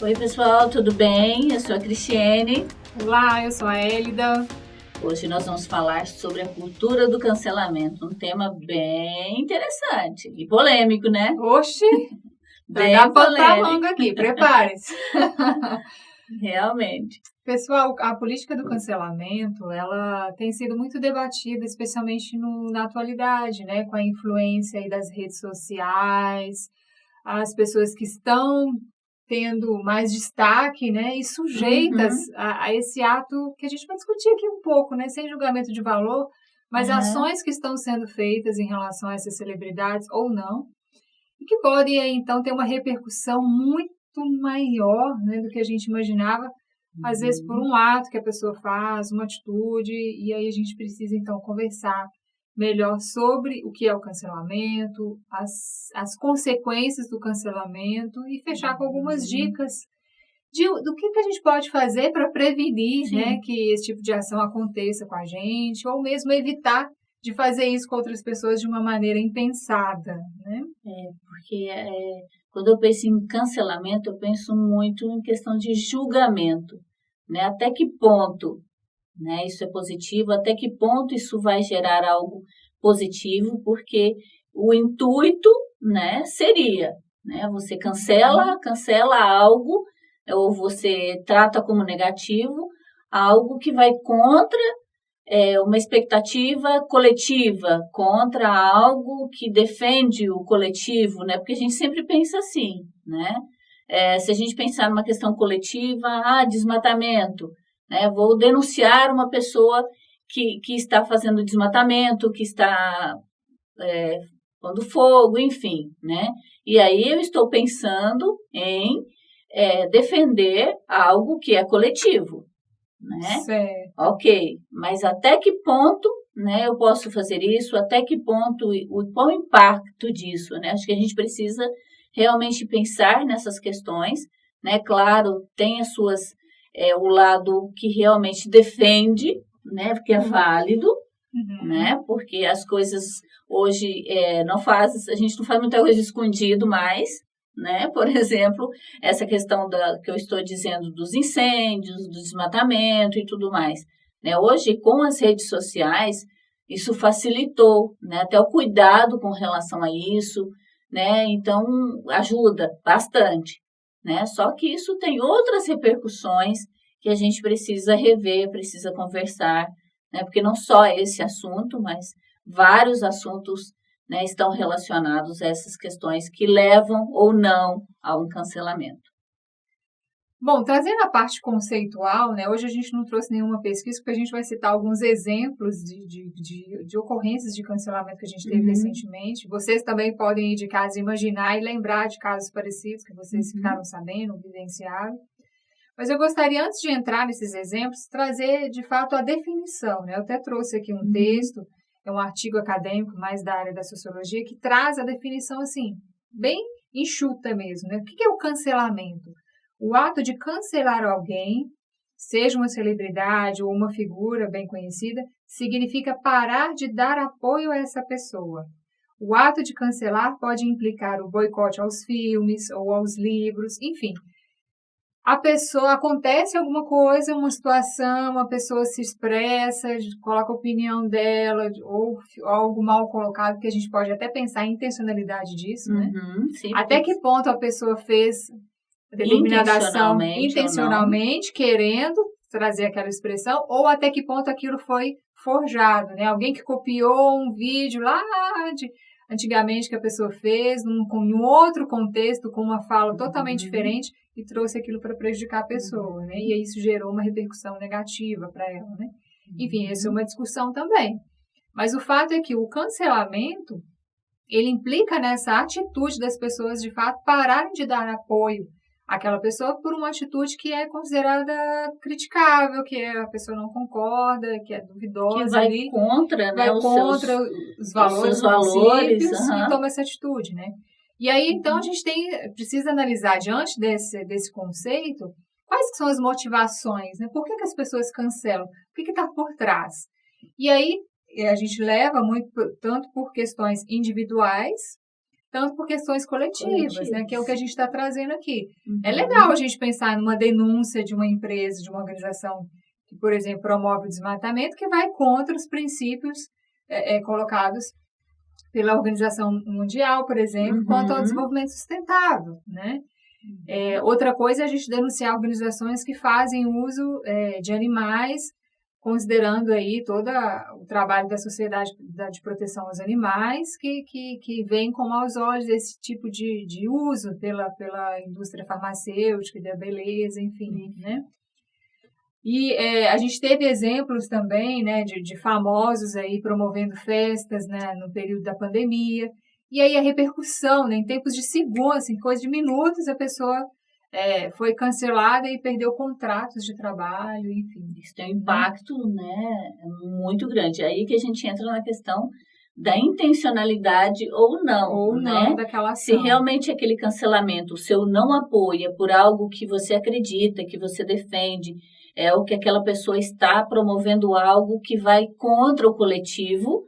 Oi, pessoal, tudo bem? Eu sou a Cristiane. Olá, eu sou a Hélida. Hoje nós vamos falar sobre a cultura do cancelamento, um tema bem interessante e polêmico, né? Oxi, vai Bem dar pano pra polêmico, manga aqui, prepare-se. realmente. Pessoal, a política do cancelamento, ela tem sido muito debatida, especialmente na atualidade, né? Com a influência aí das redes sociais, as pessoas que estão tendo mais destaque, né? E sujeitas Uhum, a esse ato que a gente vai discutir aqui um pouco, né? Sem julgamento de valor, mas aham, ações que estão sendo feitas em relação a essas celebridades ou não, e que podem, então, ter uma repercussão muito maior, né, do que a gente imaginava, às vezes por uhum. um ato que a pessoa faz, uma atitude, e aí a gente precisa, então, conversar melhor sobre o que é o cancelamento, as consequências do cancelamento e fechar com algumas dicas do que a gente pode fazer para prevenir, né, Sim, que esse tipo de ação aconteça com a gente, ou mesmo evitar de fazer isso com outras pessoas de uma maneira impensada, né? porque quando eu penso em cancelamento, eu penso muito em questão de julgamento, né? Até que ponto, né, isso é positivo, até que ponto isso vai gerar algo positivo, porque o intuito, né, seria, né, você Uhum. cancela algo, ou você trata como negativo, algo que vai contra uma expectativa coletiva, contra algo que defende o coletivo, né, porque a gente sempre pensa assim, né, se a gente pensar numa questão coletiva, desmatamento, né? Vou denunciar uma pessoa que está fazendo desmatamento, que está pondo fogo, enfim, né? E aí eu estou pensando em defender algo que é coletivo, né? Certo. Ok, mas até que ponto, né, eu posso fazer isso? Até que ponto, qual o impacto disso, né? Acho que a gente precisa realmente pensar nessas questões, né? Claro, tem as suas, o lado que realmente defende, né, porque é válido, né? Uhum. Porque as coisas hoje não faz, a gente não faz muita coisa escondido mais, né? Por exemplo, essa questão que eu estou dizendo dos incêndios, do desmatamento e tudo mais, né? Hoje, com as redes sociais, isso facilitou, né? Até o cuidado com relação a isso, né? Então, ajuda bastante, né? Só que isso tem outras repercussões que a gente precisa rever, precisa conversar, né? Porque não só esse assunto, mas vários assuntos, né, estão relacionados a essas questões que levam ou não a um cancelamento. Bom, trazendo a parte conceitual, né? Hoje a gente não trouxe nenhuma pesquisa, porque a gente vai citar alguns exemplos de ocorrências de cancelamento que a gente teve Uhum, recentemente. Vocês também podem ir de casa imaginar e lembrar de casos parecidos que vocês uhum, ficaram sabendo, vivenciaram. Mas eu gostaria, antes de entrar nesses exemplos, trazer de fato a definição, né? Eu até trouxe aqui um uhum. texto, é um artigo acadêmico mais da área da sociologia, que traz a definição assim, bem enxuta mesmo, né? O que é o cancelamento? O ato de cancelar alguém, seja uma celebridade ou uma figura bem conhecida, significa parar de dar apoio a essa pessoa. O ato de cancelar pode implicar o boicote aos filmes ou aos livros, enfim, a pessoa acontece alguma coisa, uma situação, a pessoa se expressa, coloca a opinião dela, ou algo mal colocado, que a gente pode até pensar a intencionalidade disso, né? Uhum, sim, porque Até que ponto a pessoa fez determinada ação intencionalmente ou não. intencionalmente, querendo trazer aquela expressão, ou até que ponto aquilo foi forjado, né? Alguém que copiou um vídeo lá de antigamente que a pessoa fez, em um outro contexto, com uma fala totalmente Uhum, diferente, e trouxe aquilo para prejudicar a pessoa, né? E uhum, aí isso gerou uma repercussão negativa para ela, né? Enfim, essa é uhum. uma discussão também. Mas o fato é que o cancelamento, ele implica nessa atitude das pessoas, de fato, pararem de dar apoio àquela pessoa por uma atitude que é considerada criticável, que a pessoa não concorda, que é Que duvidosa vai ali, contra, né, vai contra os os valores, seus os valores. princípios e Aham. toma essa atitude, né? E aí, então, a gente precisa analisar, diante desse conceito, quais que são as motivações, né? Por que as pessoas cancelam? O que está por trás? E aí, a gente leva muito, tanto por questões individuais, tanto por questões coletivas, né? Que é o que a gente está trazendo aqui. Uhum. É legal a gente pensar numa denúncia de uma empresa, de uma organização que, por exemplo, promove o desmatamento, que vai contra os princípios colocados pela Organização Mundial, por exemplo, quanto ao desenvolvimento sustentável, né? Outra coisa é a gente denunciar organizações que fazem uso de animais, considerando aí todo o trabalho da Sociedade de Proteção aos Animais, que vem com maus olhos esse tipo de uso pela indústria farmacêutica, da beleza, enfim, né? E a gente teve exemplos também, né, de famosos aí promovendo festas, né, no período da pandemia. E aí a repercussão, né, em tempos de segundos, assim, coisa de minutos, a pessoa foi cancelada e perdeu contratos de trabalho, enfim. Isso tem um impacto, né, muito grande. Aí que a gente entra na questão da intencionalidade ou não, né? Daquela ação. Se realmente aquele cancelamento, o seu não apoia por algo que você acredita, que você defende, é o que aquela pessoa está promovendo algo que vai contra o coletivo,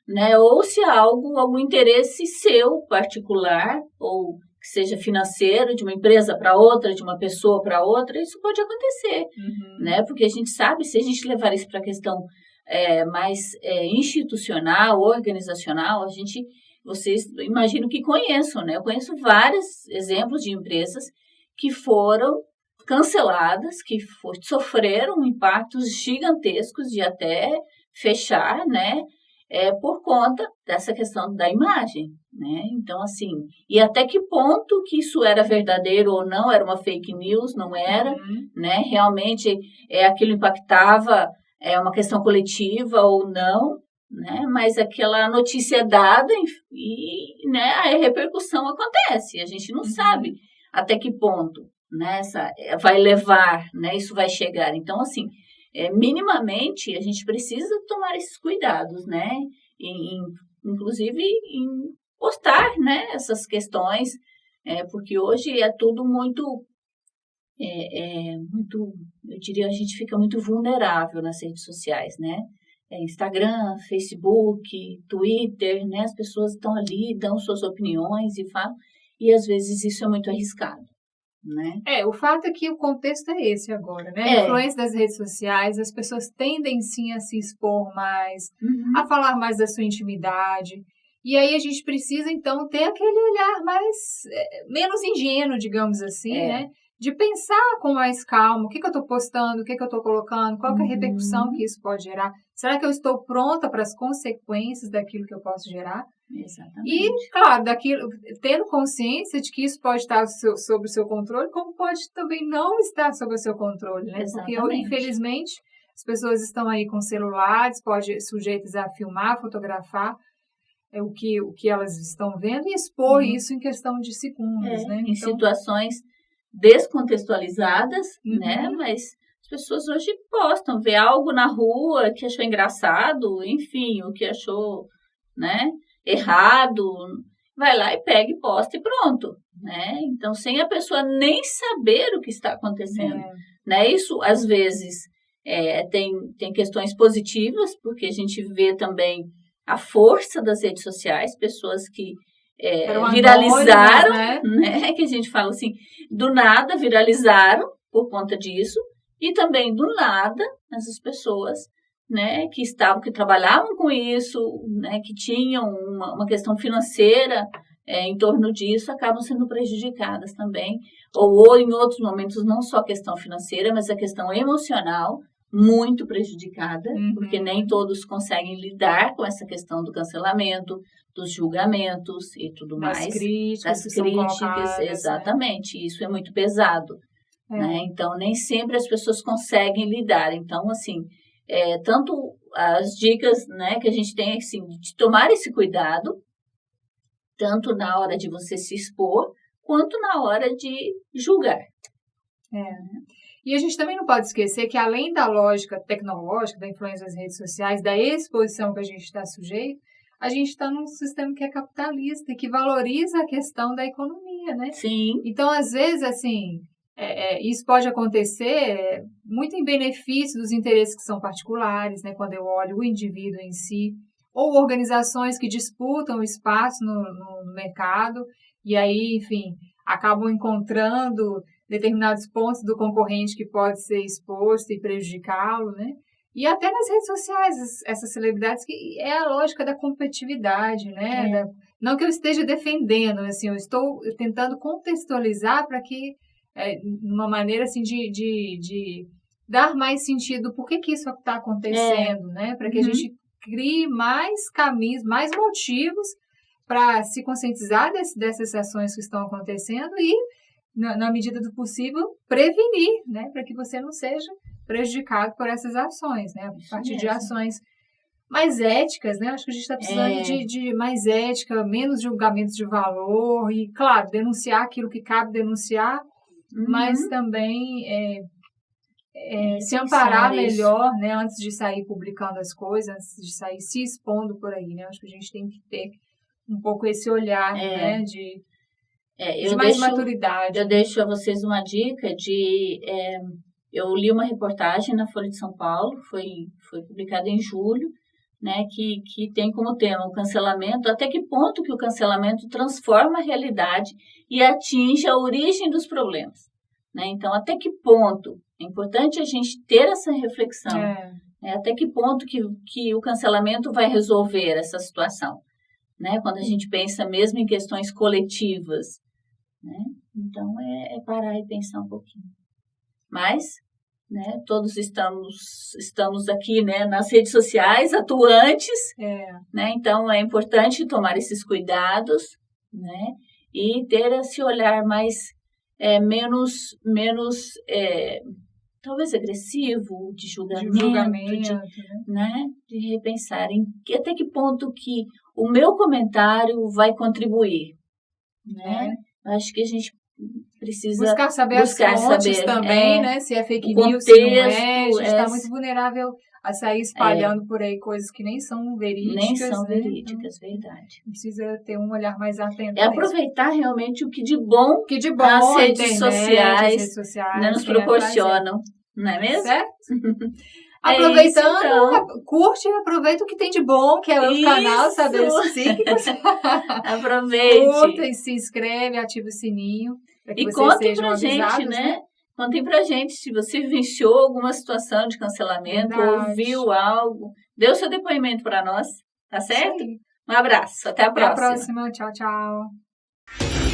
né? Ou se há algum interesse seu particular, ou que seja financeiro, de uma empresa para outra, de uma pessoa para outra, isso pode acontecer, né? Porque a gente sabe, se a gente levar isso para a questão mais institucional, organizacional, vocês imagino que conheçam, né? Eu conheço vários exemplos de empresas que foram canceladas, que sofreram impactos gigantescos de até fechar, né? Por conta dessa questão da imagem, né? Então, assim, e até que ponto que isso era verdadeiro ou não, era uma fake news, não era, né? Realmente aquilo impactava uma questão coletiva ou não, né? Mas aquela notícia é dada e né, a repercussão acontece, a gente não sabe até que ponto, né, vai levar, né, isso vai chegar. Então, assim, minimamente a gente precisa tomar esses cuidados, né? Inclusive em postar, né, essas questões, porque hoje é tudo muito, eu diria, a gente fica muito vulnerável nas redes sociais, né? Instagram, Facebook, Twitter, né? As pessoas estão ali, dão suas opiniões e falam, e às vezes isso é muito arriscado. Né? O fato é que o contexto é esse agora, né? A influência das redes sociais, as pessoas tendem sim a se expor mais, a falar mais da sua intimidade. E aí a gente precisa, então, ter aquele olhar menos ingênuo, digamos assim, né? De pensar com mais calma, o que eu estou postando, o que eu estou colocando, qual que é a repercussão que isso pode gerar. Será que eu estou pronta para as consequências daquilo que eu posso gerar? Exatamente. E, claro, tendo consciência de que isso pode estar sob o seu controle, como pode também não estar sob o seu controle, né? Exatamente. Porque, infelizmente, as pessoas estão aí com celulares, sujeitas a filmar, fotografar o que elas estão vendo e expor isso em questão de segundos, né? Em situações descontextualizadas, né? Mas as pessoas hoje postam, vê algo na rua que achou engraçado, enfim, o que achou, né, errado, vai lá e pega e posta e pronto, né? Então, sem a pessoa nem saber o que está acontecendo, né? Isso, às vezes, tem questões positivas, porque a gente vê também a força das redes sociais, pessoas que viralizaram, né? Que a gente fala assim, do nada viralizaram por conta disso, e também do nada essas pessoas, né, que trabalhavam com isso, né, que tinham uma questão financeira em torno disso, acabam sendo prejudicadas também, ou em outros momentos não só a questão financeira, mas a questão emocional, muito prejudicada, porque nem todos conseguem lidar com essa questão do cancelamento, dos julgamentos e tudo mais. Das críticas, exatamente. Né? Isso é muito pesado. Né? Então, nem sempre as pessoas conseguem lidar. Então, assim, tanto as dicas, né, que a gente tem, assim, de tomar esse cuidado, tanto na hora de você se expor, quanto na hora de julgar. E a gente também não pode esquecer que, além da lógica tecnológica, da influência das redes sociais, da exposição que a gente está sujeito, a gente está num sistema que é capitalista e que valoriza a questão da economia, né? Sim. Então, às vezes, assim, isso pode acontecer muito em benefício dos interesses que são particulares, né? Quando eu olho o indivíduo em si, ou organizações que disputam espaço no mercado, e aí, enfim, acabam encontrando determinados pontos do concorrente que pode ser exposto e prejudicá-lo, né? E até nas redes sociais, essas celebridades, que é a lógica da competitividade, né? Não que eu esteja defendendo, assim, eu estou tentando contextualizar para que, uma maneira assim de dar mais sentido por que isso está acontecendo, né? Para que a gente crie mais caminhos, mais motivos para se conscientizar dessas ações que estão acontecendo e, na medida do possível, prevenir, né? Para que você não seja prejudicado por essas ações, né? A partir de ações mais éticas, né? Acho que a gente está precisando de mais ética, menos julgamentos de valor e, claro, denunciar aquilo que cabe denunciar, mas também se amparar melhor, né? Antes de sair publicando as coisas, antes de sair se expondo por aí, né? Acho que a gente tem que ter um pouco esse olhar, né? De mais maturidade. Eu deixo a vocês uma dica de... eu li uma reportagem na Folha de São Paulo, foi publicada em julho, né, que tem como tema o cancelamento, até que ponto que o cancelamento transforma a realidade e atinge a origem dos problemas. Né? Então, até que ponto é importante a gente ter essa reflexão, até que ponto que o cancelamento vai resolver essa situação, né? Quando a gente pensa mesmo em questões coletivas. Né? Então, é parar e pensar um pouquinho. Mas, né, todos estamos aqui, né, nas redes sociais, atuantes, né? Então, é importante tomar esses cuidados, né, e ter esse olhar mais, menos talvez agressivo, de julgamento, né, de repensar até que ponto que o meu comentário vai contribuir, né? Acho que a gente precisa buscar saber as fontes também, né? Se é fake news, se não é. A gente está muito vulnerável a sair espalhando por aí coisas que nem são verídicas. Nem são verídicas, verdade. Precisa ter um olhar mais atento. Aproveitar realmente o que de bom as redes sociais né, nos proporcionam, não é mesmo? Certo? Aproveitando, então. Curte e aproveita o que tem de bom, que é o canal Saberes Psíquicos. Aproveite. Curta e se inscreve, ativa o sininho. E contem pra gente, né? Contem pra gente se você vivenciou alguma situação de cancelamento, ouviu algo. Dê o seu depoimento para nós, tá certo? Sim. Um abraço, até a próxima. Até a próxima, tchau, tchau.